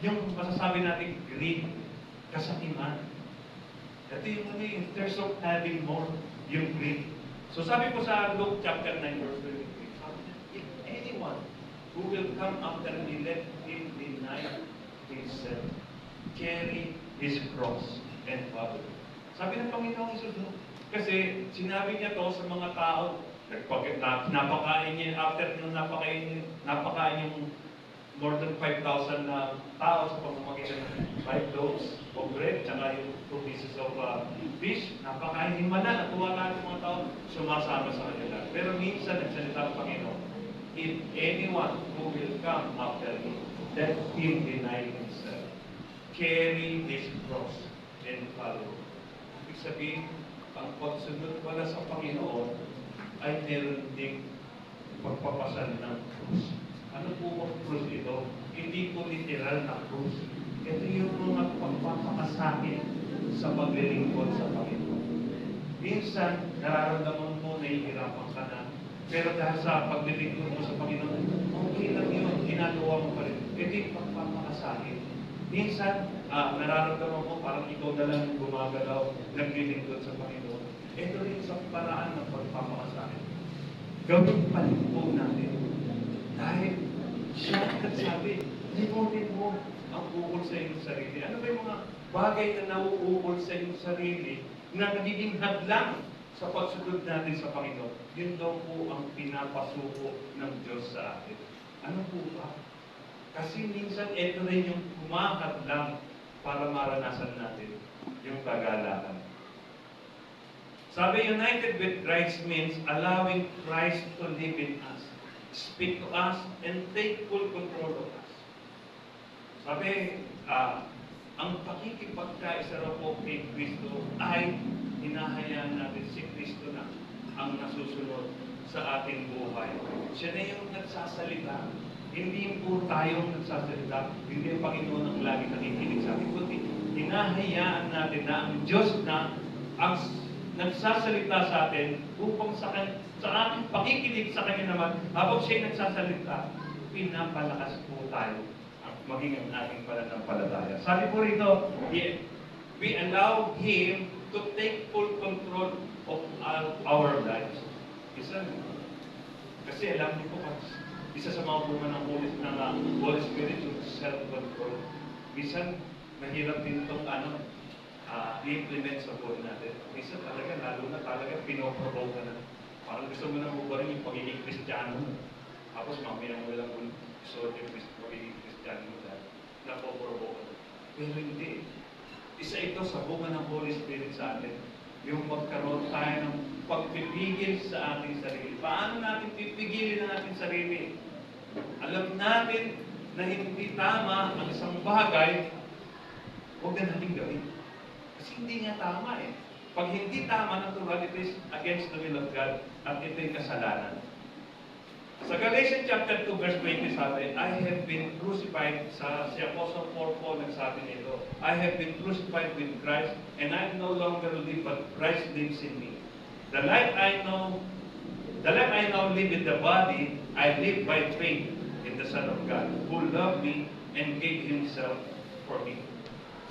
Yung masasabi natin, greed, kasakiman. Ito yung thirst of having more, yung greed. So sabi ko sa Luke chapter 9 verse 23, if anyone who will come after me, let him deny himself, carry his cross, and follow. Sabi ng Panginoong Isus, kasi sinabi niya to sa mga tao, napakain niya, after nung napakain yung more than 5,000 na tao sa pamamagitan ng 5 loaves of bread, tsaka yung 2 pieces of fish, napakain yung mana, natuwa lahat ng mga tao, sumasama sa kanila. Pero minsan, nagsalita ang Panginoon, if anyone who will come after me, let him deny himself, carry his cross, and follow. Ibig sabihin, ang pagsunod pala sa Panginoon ay meron ding pagpapasal ng krus. Ano po ang krus ito? Hindi po literal na krus. Ito yung mga pagpapakasakit sa paglilingkod sa Panginoon. Minsan, nararamdaman mo, nahihirapan ka na, Pero dahil sa paglilingkod mo sa Panginoon, okay lang yun, ginagawa mo pa rin. Ito yung pagpapakasahin. Minsan, nararamdaman mo parang ikaw na lang yung gumagalaw, naglilingkod sa Panginoon. Ito rin sa paraan ng pagpapakasahin. Gawin palingkod natin. Dahil siya nagsabi, limutin mo ang ukol sa iyong sarili. Ano ba yung mga bagay na nauukol sa iyong sarili na nagiging hadlang sa pagsunod natin sa Panginoon? Yun daw po ang pinapasuko ng Diyos sa atin. Ano po ba? Kasi minsan ito rin yung kumahadlang para maranasan natin yung kagalakan. Sabi, united with Christ means allowing Christ to live in us, speak to us, and take full control of us. Sabi, ang pakikipagkaisa raw po kay Kristo ay hinahayaan natin si Kristo na ang nasusunod sa ating buhay. Siya na yung nagsasalita. Hindi po tayong nagsasalita. Hindi ang Panginoon ang lagi nakikinig sa atin. Kundi hinahayaan natin na ang Diyos na ang nagsasalita sa atin upang sa ating pakikinig sa Kanya naman, habang siya'y nagsasalita, pinapalakas po tayo ang maging ang ating pananampalataya. Sabi po rito, we allow Him to take full control of our lives. Kasi alam niyo po, isa sa mga bunga ng Holy Spirit yung self-control. Minsan, mahirap din itong i-implement sa buhay natin. Minsan talaga, lalo na talaga, pinoprovoke ka na. Parang gusto mo na hubarin yung pagiging Kristiyano mo. Tapos mamaya mo lang gusto yung pagiging Kristiyano mo dahil napoprovoke ka. Pero hindi. Isa ito sa bunga ng Holy Spirit sa atin. Yung magkaroon tayo ng pagpipigil sa ating sarili. Paano natin pipigilin ang ating sarili? Alam natin na hindi tama ang isang bagay, huwag na natin gawin. Kasi hindi nga tama eh. Pag hindi tama, natural, it is against the will of God at ito'y kasalanan. Sa Galatians chapter 2 verse 20 sabi, I have been crucified, si Apostle Paul nagsabi nito, I have been crucified with Christ, and I no longer live, but Christ lives in me. The life I now live in the body, I live by faith in the Son of God, who loved me and gave Himself for me.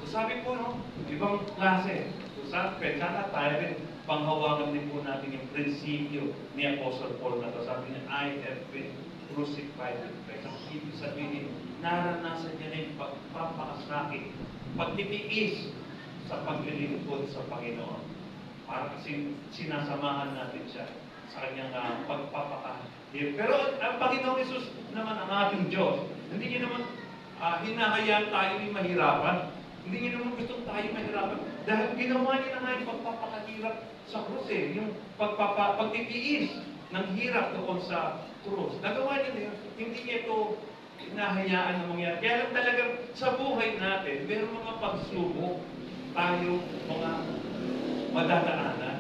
So sabi po, no, ibang klase. So sana tayo rin, panghawakan din po natin yung prinsipyo ni Apostle Paul na to. Sabi niya, I have been crucified with Christ. Ang ibig sabihin, naranasan niya na yung pagpapakasakit, pagtitiis sa paglilingkod sa Panginoon. Para kasi sinasamahan natin siya sa kanyang pagpapakahirap. Pero ang Panginoon Jesus naman, ang ating Diyos, hindi niya naman hinahayaan tayo yung mahirapan. Hindi niya naman gustong tayo mahirapan. Dahil ginawa niya na nga yung pagpapakahirap sa krus eh. Yung pagtitiis ng hirap doon sa krus. Nagawa niya na yun. Hindi niya ito hinahayaan na mangyari. Kaya lang talagang sa buhay natin, meron mga pagsubok tayo, mga madadaanan.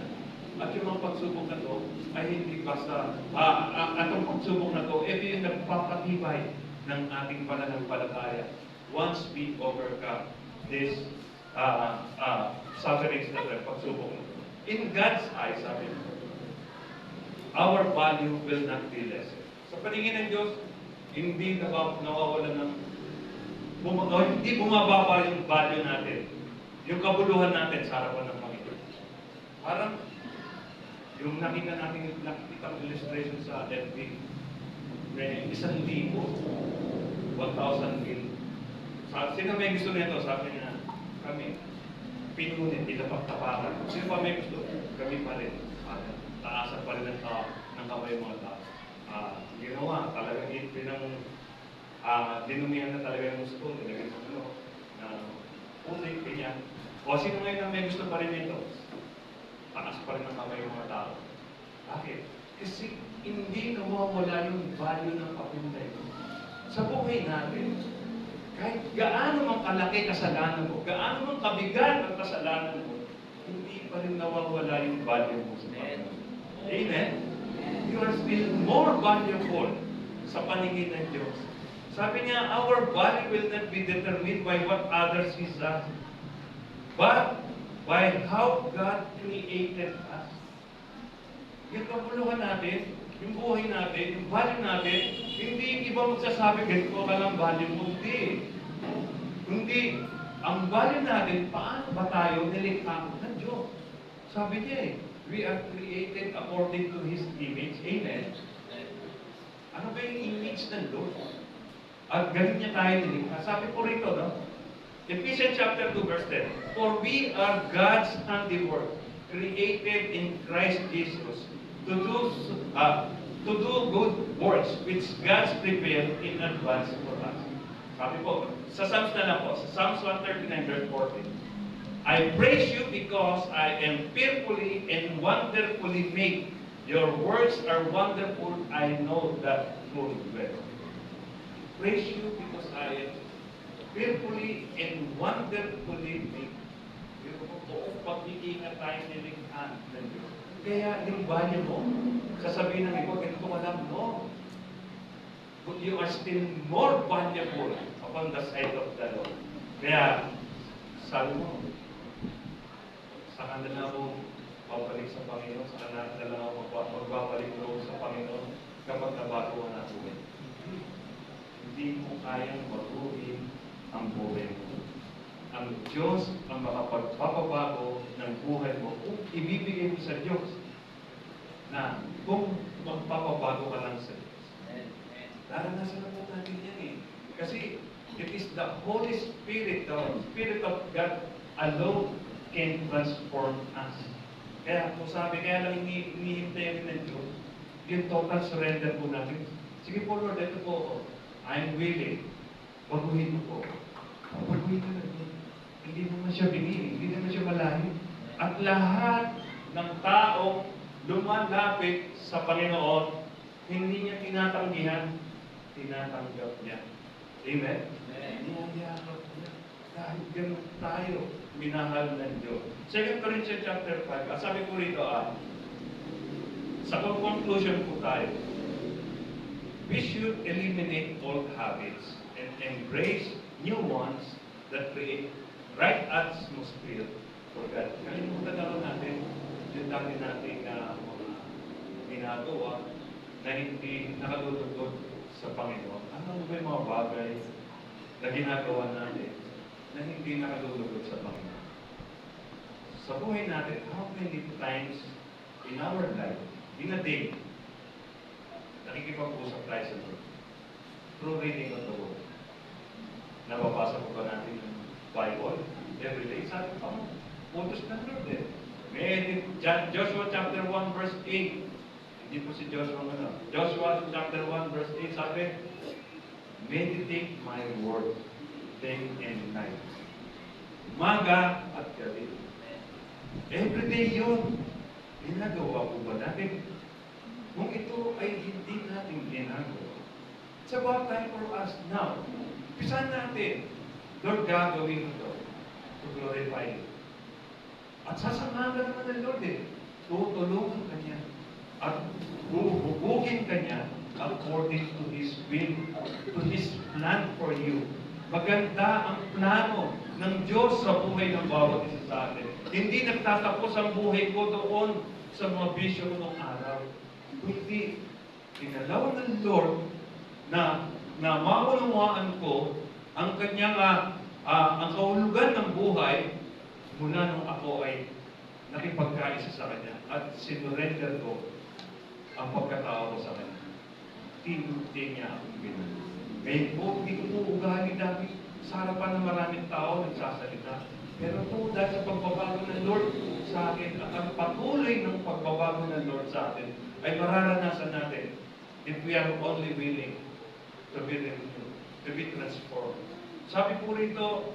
At yung mga pagsubok na to ay hindi basta, at ang pagsubok na to, ito yung nagpapatibay ng ating pananampalataya. Once we overcome this sufferings na ito, pagsubok na to. In God's eyes, sabi niyo, our value will not be lesser. Sa paningin ng Diyos, hindi nawawala ng, hindi bumababa yung value natin, yung kabuluhan natin sa harapan ng Panginoon. Parang, yung nakita natin, nakikita ng illustration sa FB, may 1,000, 1,000 mil. Sino may gusto nito? Sabi niya, kami. Pinunit, pinapagtapakan. Sino pa may gusto? Kami pa rin. Taasan pa rin ng kamay mga tao. Ginawa, talagang dinumihan na talaga ng gusto. Nilagay sa putik, ganyan. O sino ngayon ang may gusto pa rin ito? Taas pa rin ng kamay mga tao. Bakit? Kasi hindi nawawala yung value ng kapinday. Sa buhay natin, kahit gaano mang kalaki kasalanan mo, gaano mang kabigat ang kasalanan mo, hindi pa rin nawawala yung value mo sa Panginoon. Amen? You are still more valuable sa paningin ng Diyos. Sabi niya, our value will not be determined by what others see us, but by how God created us. yung kapuluhan natin, yung buhay natin, yung value natin, hindi yung iba magsasabi, ganito ka lang value mo. Hindi. Hindi. Ang value natin, paano ba tayo nilikha ng Diyos? Sabi niya we are created according to His image. Amen. Ano ba yung image ng Lord? At ganun niya tayo nilikha. Sabi po rito, no? Ephesians chapter 2, verse 10. For we are God's handiwork, created in Christ Jesus, to do good works which God's prepared in advance for us. Sabi po, sa Psalms na lang po, sa Psalms 139, verse 14. I praise you because I am fearfully and wonderfully made. Your works are wonderful, I know that full well. Praise you because I am fearfully and wonderfully made. Buong pag-iingat tayo nilikhaan ng Diyos. Kaya yung value mo, sasabihin ng iba, ganito ka lang, no. But you are still more valuable upon the sight of the Lord. Kaya, sabi mo, sa kanila ako babalik sa Panginoon, sa kanila ako magbabalik loob sa Panginoon kapag nabago ang buhay. Hindi mo kayang baguhin ang buhay mo. Ang Diyos ang makapagpapabago ng buhay mo kung ibibigay mo sa Diyos na kung magpapabago ka lang sa Diyos. Naranasan na po natin yan eh. Kasi it is the Holy Spirit, the Spirit of God alone can transform us. Kaya kung sabi, kaya lang hinihintay rin ng Diyos, yung total surrender po natin. Sige po Lord, ito po, I'm willing. Baguhin mo po. Baguhin mo na. Hindi naman siya binili, hindi naman siya malayo. At lahat ng taong lumalapit sa Panginoon, hindi niya tinatanggihan, tinatanggap niya. Amen? Niyayakap niya. Dahil ganun tayo, minahal ng Diyos. 2 Corinthians chapter 5, sabi ko rito, sa conclusion po tayo, we should eliminate old habits and embrace new ones that create right atmosphere for God. Kalimutan na lang natin yung dami nating mga ginagawa na hindi nakalulugod sa Panginoon. Ano ba yung mga bagay na ginagawa natin na hindi nakalulugod sa Panginoon? Sa buhay natin, how many times in our life, in a day, nakikipag-usap tayo sa Lord through reading of the Word? Nababasa po ba natin yung Bible every day? Sabi pa mo, utos ng Lord eh. Joshua chapter 1 verse 8. Hindi po si Joshua ano. Joshua chapter 1 verse 8 sabi, meditate my word day and night. Umaga at gabi. Every day yun. Ginagawa po ba natin? Kung ito ay hindi natin ginagawa, it's about time for us now. Pisan natin, Lord, gagawin ito to glorify you. At sasamahan ka naman ng Lord eh. Tutulungan ka niya. At huhugugin ka niya according to His will, to His plan for you. Maganda ang plano ng Diyos sa buhay ng bawat isa sa atin. Hindi nagtatapos ang buhay ko doon sa mga bisyo ng araw. Kundi, pinalaw ng Lord na maunawaan ko ang kanyang ang kahulugan ng buhay mula nung ako ay nakipagkaisa sa kanya at sinurrender ko ang pagkatao ko sa kanya. Tinunti niya akong ginagawa. Ngayon po, hindi ko po ugali dahil sa harapan ng maraming tao nagsasalita. Pero po dahil sa pagbabago ng Lord sa akin at ang patuloy ng pagbabago ng Lord sa atin ay mararanasan natin if we are only willing to be renewed, to be transformed. Sabi po rito,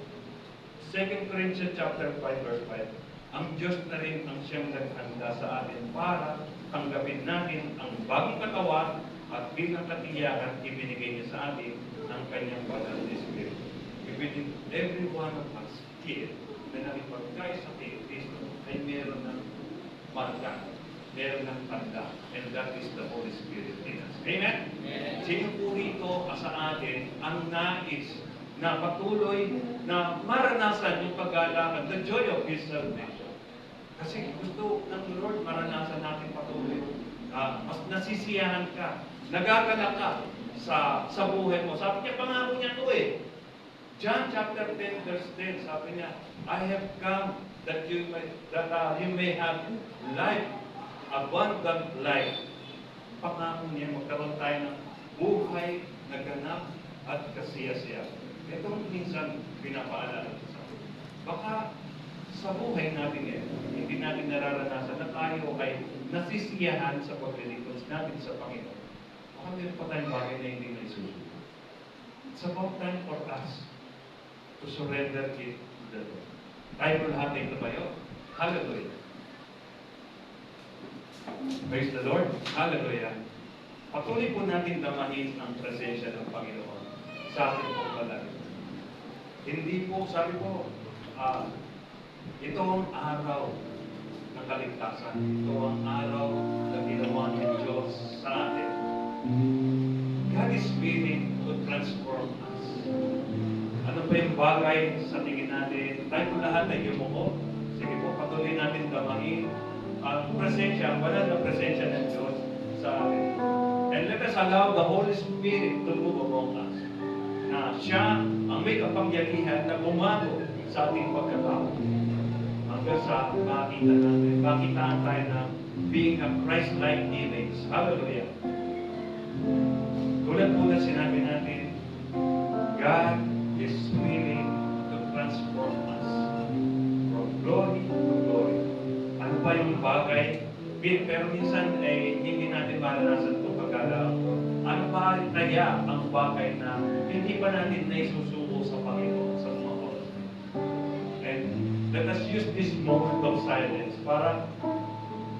2 Corinthians chapter 5 verse 5, ang Diyos na rin ang siyang naghanda sa atin para tanggapin natin ang bagong katawan at bilang katiyakan ibinigay niya sa atin ang kanyang banal na Espiritu. Ibigay every one of us here na nakipagkaisa kay Kristo ay meron ng marka, meron ng tanda, and that is the Holy Spirit in us. Amen? Amen. Sino po rito sa atin ang nais na patuloy na maranasan yung pag-aalakad, the joy of His salvation. Kasi gusto ng Lord maranasan natin patuloy mas nasisiyahan ka, nagagalak ka sa buhay mo. Sabi niya, pangako niya ito eh. John chapter 10 verse 10, sabi niya, I have come that you may have life, abundant life. Pangako niya, magkaroon tayo ng buhay na ganap at kasiyasiya. Ito minsan pinapaalala ko sa akin. Baka sa buhay natin hindi natin nararanasan na tayo ay nasisiyahan sa paglilingkod natin sa Panginoon. Baka meron pa tayong bagay na hindi na isusunod. It's about time for us to surrender it to the Lord. Tayo po lahat ay tumayo. Hallelujah. Praise the Lord. Hallelujah. Patuloy po natin damahin ang presensya ng Panginoon sa ating pong palagi. Hindi po, sabi ko, ito ang araw ng kaligtasan. Ito ang araw na ginawa ng Diyos sa atin. God is willing to transform us. Ano ba yung bagay sa tingin natin? Tayo po lahat ay yumuko. Sige po, patuloy natin damahin ang presensya, wala na presensya ng Diyos sa atin. And let us allow the Holy Spirit to move among us. Na siya ang may kapangyarihan na bumago sa ating pagkatao. Hanggang sa makita natin, makitaan tayo na being a Christ-like image. Hallelujah. Tulad po na sinabi natin, God is willing to transform us from glory to glory. Ano ba yung bagay? Pero minsan hindi natin maranasan itong pagkalaang ko. Ano ba kaya ang bagay na hindi pa natin naisusuko sa Panginoon sa mga oras? And let us use this moment of silence para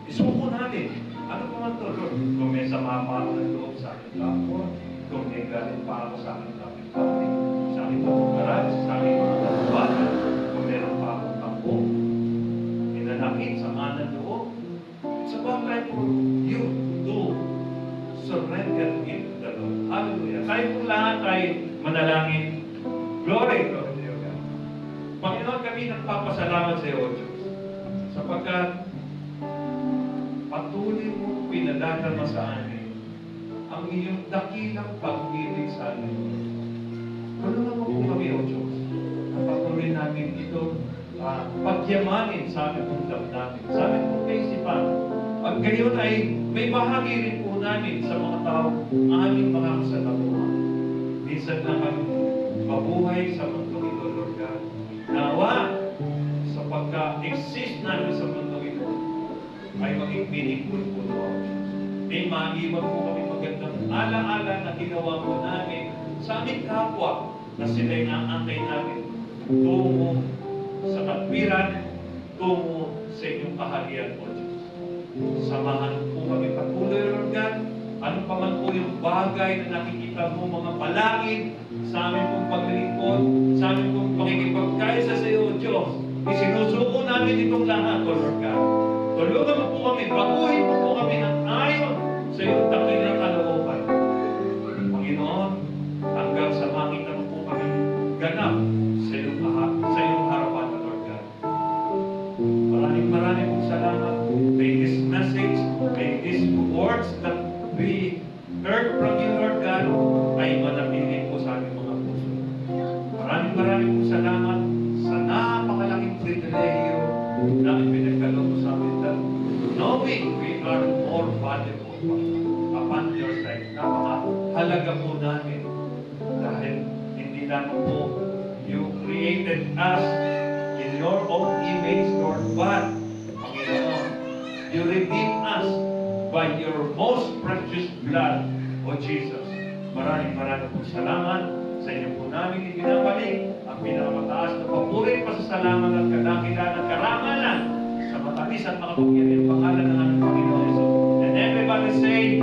isuko natin. Ano po man ito, Lord? Kung may sama pa ako ng loob sa aking kapwa, kung may galit pa ako sa aking kapitbahay, sa aking pagkakarag, sa aking mga kababata, kung meron pa akong tampo, inanakit, sama ng loob, it's about time for you to surrender it to the Lord. Hallelujah. Tayo po lahat ay manalangin. Glory, glory to you, God. Panginoon, kami nagpapasalamat sa iyo, Diyos, sapagkat patuloy mo pinadadama sa amin ang iyong dakilang pag-ibig sa amin. Tulungan mo po kami, O Diyos, na patuloy namin ito pagyamanin sa aming pong damdamin, sa aming pong kaisipan. At gayon ay may bahagi rin po namin sa mga tao aming mga kasalamuhan. Minsan na kami mabuhay sa mundong ito, Lord God. Nawa sa pagka-exist namin sa mundong ito ay maging meaningful po na, O Diyos. May maiwan po kami magandang ala-ala na ginawa po namin sa aming kapwa na sila'y naangkay namin tungo sa katwiran, tungo sa inyong kaharian, O Diyos. Samahan po kami patuloy, Lord God. Ano pa man po yung bagay na nakikita mo, mga palangit, sa aming pong paglilingkod, sa aming pong pakikipagkaisa sa iyo, O Diyos. Isinusuko namin itong lahat, O Lord God. Tulungan mo po kami, baguhin mo po kami ng ayon sa iyong dakilang kalooban. Panginoon, hanggang sa makita mo po kami ganap sa iyong harapan, O Lord God. Maraming pong salamat. May this message, may these words that we heard from you, Lord God, ay manatili po sa aming mga puso. Maraming pong salamat sa napakalaking pribilehiyo na pinagkaloob mo sa amin that knowing we are more valuable upon your sight. Napakahalaga po namin dahil hindi lang po you created us in your own image, Lord, but Panginoon, you redeemed us by your most precious blood, O Jesus. Maraming po salamat sa inyo po namin ibinabalik ang pinakamataas na papuri, pasasalamat at kadakilan at karangalan sa matamis at makapangyarihan pangalan ng aming Panginoon Jesus. And everybody say,